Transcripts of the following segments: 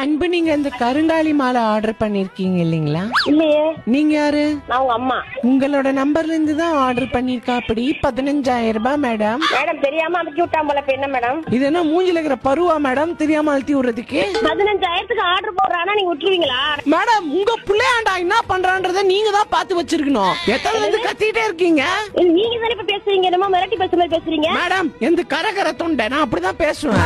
அன்பு, நீங்க இந்த கருங்காலி மாலை ஆர்டர் பண்ணிருக்கீங்க இல்லீங்களா? இல்லையே. நீங்க யாரு? நான் உங்க அம்மா. உங்களோட நம்பர்ல இருந்து தான் ஆர்டர் பண்ணிருக்கா. அப்படி 15,000 ரூபாய் மேடம். மேடம் தெரியாம அமுக்கி விட்டா போல. இப்ப என்ன மேடம்? இது என்ன மூஞ்சில இருக்கிற பருவா மேடம் தெரியாம அழுத்தி விடுறதுக்கு? 15,000க்கு ஆர்டர் போடுறானா நீங்க விட்டுருவீங்களா? மேடம், உங்க புள்ளையாண்டா என்ன பண்றான்றத நீங்க தான் பார்த்து வச்சிருக்கணும். எத்தனை இருந்து கத்திட்டே இருக்கீங்க? நீங்க தானே இப்ப பேசுறீங்க, என்னமோ மிரட்டி பேசுற மாதிரி பேசுறீங்க. மேடம், எந்த கரகர தொண்டை, நான் அப்படிதான் பேசுவேன்.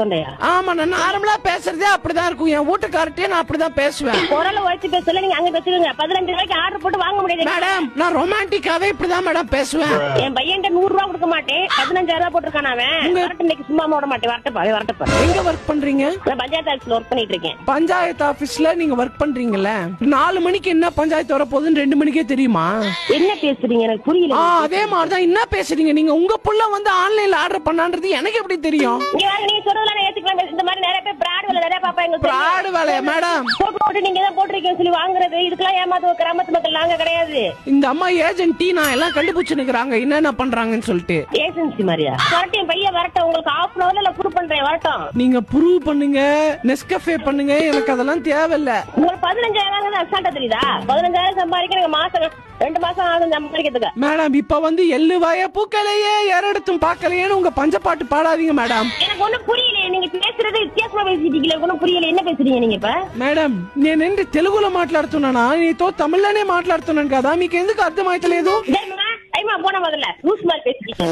தொண்டையா? ஆமா, நான் நார்மலா பேசுறதே அப்படிதான் இருக்கும். என் வீட்டுக்காரட்டே நான் அப்படிதான் பேசுவேன். குரல உழைச்சு பேசல, நீங்க அங்க பேசுவீங்க. 15,000க்கு ஆர்டர் போட்டு வாங்க முடியாது மேடம். நான் ரொமான்டிக்காவே இப்படிதான் மேடம் பேசுவேன். என் பையன் 100 ரூபா கொடுக்க மாட்டேன். 15,000 போட்டிருக்கான் அவன். இன்னைக்கு சும்மா விட மாட்டேன். வரட்டப்பா. எங்க ஒர்க் பண்றீங்க? நான் பஞ்சாயத்து ஆபீஸ்ல ஒர்க் பண்ணிட்டு இருக்கேன். பஞ்சாயத்து ஆபீஸ்ல நீங்க ஒர்க் பண்றீங்கல்ல? 4 மணிக்கு என்ன பஞ்சாயத்து வர போகுதுன்னு 2 மணிக்கே தெரியுமா? என்ன பேசுறீங்க எனக்கு புரியல. அதே மாதிரிதான் என்ன பேசுறீங்க நீங்க? உங்க புள்ள வந்து ஆன்லைன்ல ஆர்டர் பண்ணான்றது எனக்கு எப்படி தெரியும்? நீங்க சொல்றதெல்லாம் ஏத்துக்கலாம். இந்த மாதிரி நிறைய பேர் பிராட் வேலை நிறைய பாப்பாங்க. பிராட் வேலையா மேடம்? போட்டு நீங்க தான் போட்டிருக்கீங்கன்னு சொல்லி வாங்குறது. இதுக்கெல்லாம் ஏமாத்துவ கிராமத்து மக்கள் நாங்க கிடையாது. இந்த அம்மா ஏஜென்ட் நான் எல்லாம் கண்டுபிடிச்சு நிக்கிறாங்க என்ன பண்றாங்கன்னு சொல்லிட்டு. ஏஜென்சி மாதிரியா? வரட்டும் பையன் வரட்டும். உங்களுக்கு ½ அன் அவர்ல ப்ரூவ் பண்றேன். வரட்டும். நீங்க ப்ரூவ் பண்ணுங்க, நெஸ்கஃபே பண்ணுங்க, எனக்கு அதெல்லாம் தேவையில்ல. உங்களுக்கு 15,000 அசால்ட்டா தெரியுதா? 15,000 சம்பாதிக்க நீங்க மாசம் 2 மாசம் ஆகும் சம்பாதிக்கிறதுக்கு. மேடம், இப்ப வந்து எள்ளு வாய பூக்கலையே எரடுத்தும் பாக்கலையேன்னு உங்க பஞ்சப்பாட்டு பாடாதீங்க மேடம். எனக்கு ஒண்ணும் புரியல. நீங்க பேசுறது வித்தியாசமா பேசிட்டீங்களே. ஒண்ணும் புரியல. என்ன பேசுறீங்க நீங்க இப்ப? మేడం, నేనేంటి తెలుగులో మాట్లాడుతున్నానా? నీతో తమిళ్లోనే మాట్లాడుతున్నాను కదా, మీకు ఎందుకు అర్థమైతలేదు? போன முதல்ல லூஸ் மாதிரி பேசிட்டீங்க.